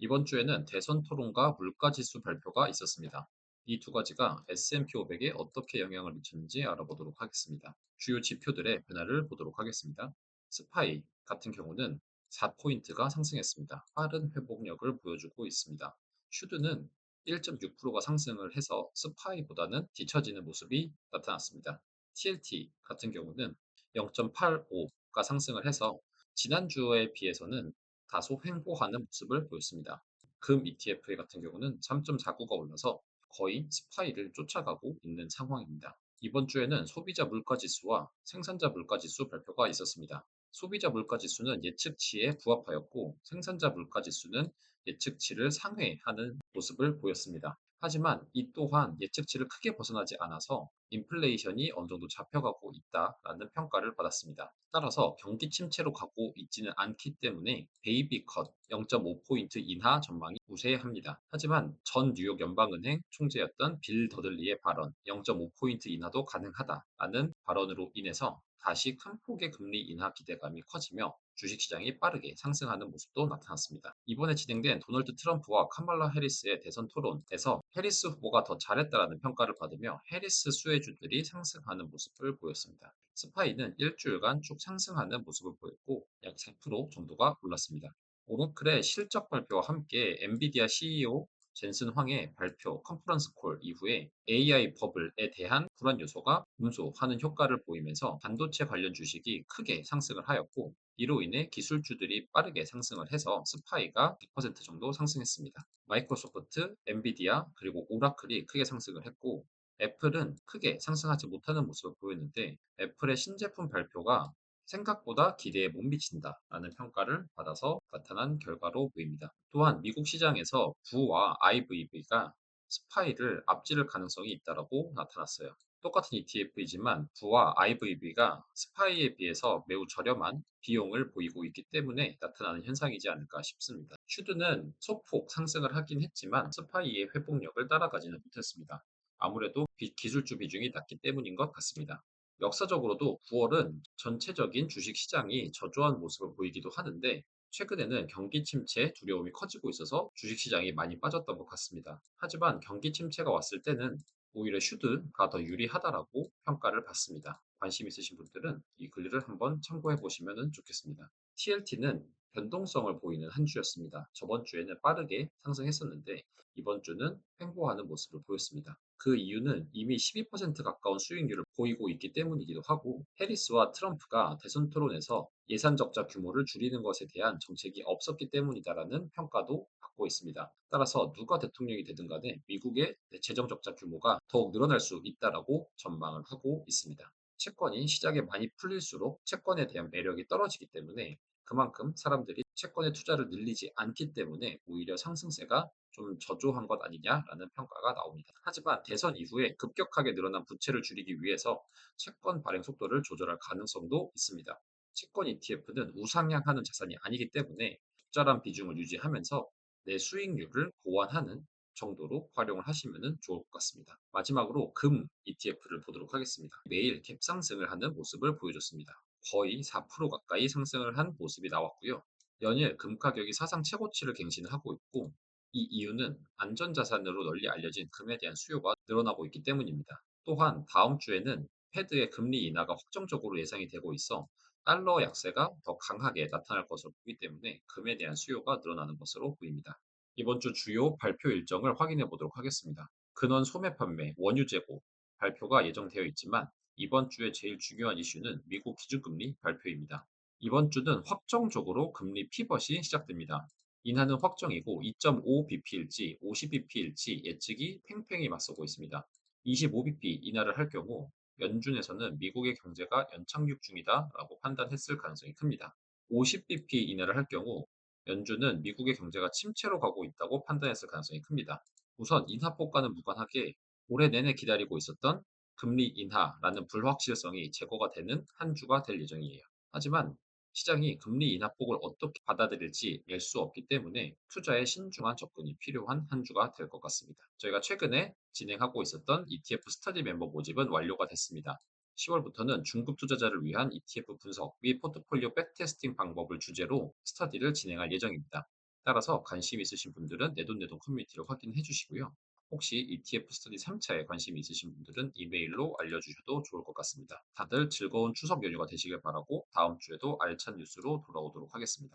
이번 주에는 대선 토론과 물가지수 발표가 있었습니다. 이 두 가지가 S&P 500에 어떻게 영향을 미쳤는지 알아보도록 하겠습니다. 주요 지표들의 변화를 보도록 하겠습니다. 스파이 같은 경우는 4포인트가 상승했습니다. 빠른 회복력을 보여주고 있습니다. 슈드는 1.6%가 상승을 해서 스파이보다는 뒤처지는 모습이 나타났습니다. TLT 같은 경우는 0.85가 상승을 해서 지난주에 비해서는 다소 횡보하는 모습을 보였습니다. 금 ETF 같은 경우는 3.49가 올라서 거의 스파이를 쫓아가고 있는 상황입니다. 이번 주에는 소비자 물가지수와 생산자 물가지수 발표가 있었습니다. 소비자 물가지수는 예측치에 부합하였고 생산자 물가지수는 예측치를 상회하는 모습을 보였습니다. 하지만 이 또한 예측치를 크게 벗어나지 않아서 인플레이션이 어느 정도 잡혀가고 있다라는 평가를 받았습니다. 따라서 경기 침체로 가고 있지는 않기 때문에 베이비 컷 0.5포인트 인하 전망이 우세합니다. 하지만 전 뉴욕 연방은행 총재였던 빌 더들리의 발언 0.5포인트 인하도 가능하다라는 발언으로 인해서 다시 큰 폭의 금리 인하 기대감이 커지며 주식시장이 빠르게 상승하는 모습도 나타났습니다. 이번에 진행된 도널드 트럼프와 카말라 해리스의 대선 토론에서 해리스 후보가 더 잘했다라는 평가를 받으며 해리스 수혜주들이 상승하는 모습을 보였습니다. 스파이는 일주일간 쭉 상승하는 모습을 보였고 약 4% 정도가 올랐습니다. 오르클의 실적 발표와 함께 엔비디아 CEO 젠슨 황의 발표 컨퍼런스 콜 이후에 AI 버블에 대한 불안 요소가 감소하는 효과를 보이면서 반도체 관련 주식이 크게 상승을 하였고 이로 인해 기술주들이 빠르게 상승을 해서 스파이가 100% 정도 상승했습니다. 마이크로소프트, 엔비디아 그리고 오라클이 크게 상승을 했고 애플은 크게 상승하지 못하는 모습을 보였는데 애플의 신제품 발표가 생각보다 기대에 못 미친다라는 평가를 받아서 나타난 결과로 보입니다. 또한 미국 시장에서 부와 IVV가 스파이를 앞지를 가능성이 있다라고 나타났어요. 똑같은 ETF이지만 부와 IVV가 스파이에 비해서 매우 저렴한 비용을 보이고 있기 때문에 나타나는 현상이지 않을까 싶습니다. 슈드는 소폭 상승을 하긴 했지만 스파이의 회복력을 따라가지는 못했습니다. 아무래도 기술주 비중이 낮기 때문인 것 같습니다. 역사적으로도 9월은 전체적인 주식 시장이 저조한 모습을 보이기도 하는데 최근에는 경기 침체 두려움이 커지고 있어서 주식 시장이 많이 빠졌던 것 같습니다. 하지만 경기 침체가 왔을 때는 오히려 슈드가 더 유리하다라고 평가를 받습니다. 관심 있으신 분들은 이 글을 한번 참고해 보시면 좋겠습니다. TLT는 변동성을 보이는 한 주였습니다. 저번 주에는 빠르게 상승했었는데 이번 주는 횡보하는 모습을 보였습니다. 그 이유는 이미 12% 가까운 수익률을 보이고 있기 때문이기도 하고 해리스와 트럼프가 대선 토론에서 예산 적자 규모를 줄이는 것에 대한 정책이 없었기 때문이다라는 평가도 받고 있습니다. 따라서 누가 대통령이 되든 간에 미국의 재정 적자 규모가 더욱 늘어날 수 있다라고 전망을 하고 있습니다. 채권이 시장에 많이 풀릴수록 채권에 대한 매력이 떨어지기 때문에 그만큼 사람들이 채권의 투자를 늘리지 않기 때문에 오히려 상승세가 좀 저조한 것 아니냐라는 평가가 나옵니다. 하지만 대선 이후에 급격하게 늘어난 부채를 줄이기 위해서 채권 발행 속도를 조절할 가능성도 있습니다. 채권 ETF는 우상향하는 자산이 아니기 때문에 적절한 비중을 유지하면서 내 수익률을 보완하는 정도로 활용을 하시면 좋을 것 같습니다. 마지막으로 금 ETF를 보도록 하겠습니다. 매일 갭상승을 하는 모습을 보여줬습니다. 거의 4% 가까이 상승을 한 모습이 나왔고요. 연일 금 가격이 사상 최고치를 갱신하고 있고 이 이유는 안전자산으로 널리 알려진 금에 대한 수요가 늘어나고 있기 때문입니다. 또한 다음 주에는 패드의 금리 인하가 확정적으로 예상이 되고 있어 달러 약세가 더 강하게 나타날 것으로 보기 때문에 금에 대한 수요가 늘어나는 것으로 보입니다. 이번 주 주요 발표 일정을 확인해 보도록 하겠습니다. 근원 소매 판매, 원유 재고 발표가 예정되어 있지만 이번 주에 제일 중요한 이슈는 미국 기준금리 발표입니다. 이번 주는 확정적으로 금리 피벗이 시작됩니다. 인하는 확정이고 2.5bp일지 50bp일지 예측이 팽팽히 맞서고 있습니다. 25bp 인하를 할 경우 연준에서는 미국의 경제가 연착륙 중이다라고 판단했을 가능성이 큽니다. 50bp 인하를 할 경우 연준은 미국의 경제가 침체로 가고 있다고 판단했을 가능성이 큽니다. 우선 인하폭과는 무관하게 올해 내내 기다리고 있었던 금리 인하라는 불확실성이 제거가 되는 한 주가 될 예정이에요. 하지만 시장이 금리 인하폭을 어떻게 받아들일지 알 수 없기 때문에 투자에 신중한 접근이 필요한 한 주가 될 것 같습니다. 저희가 최근에 진행하고 있었던 ETF 스터디 멤버 모집은 완료가 됐습니다. 10월부터는 중급 투자자를 위한 ETF 분석 및 포트폴리오 백테스팅 방법을 주제로 스터디를 진행할 예정입니다. 따라서 관심 있으신 분들은 내돈내돈 커뮤니티를 확인해 주시고요. 혹시 ETF 스터디 3차에 관심이 있으신 분들은 이메일로 알려주셔도 좋을 것 같습니다. 다들 즐거운 추석 연휴가 되시길 바라고 다음 주에도 알찬 뉴스로 돌아오도록 하겠습니다.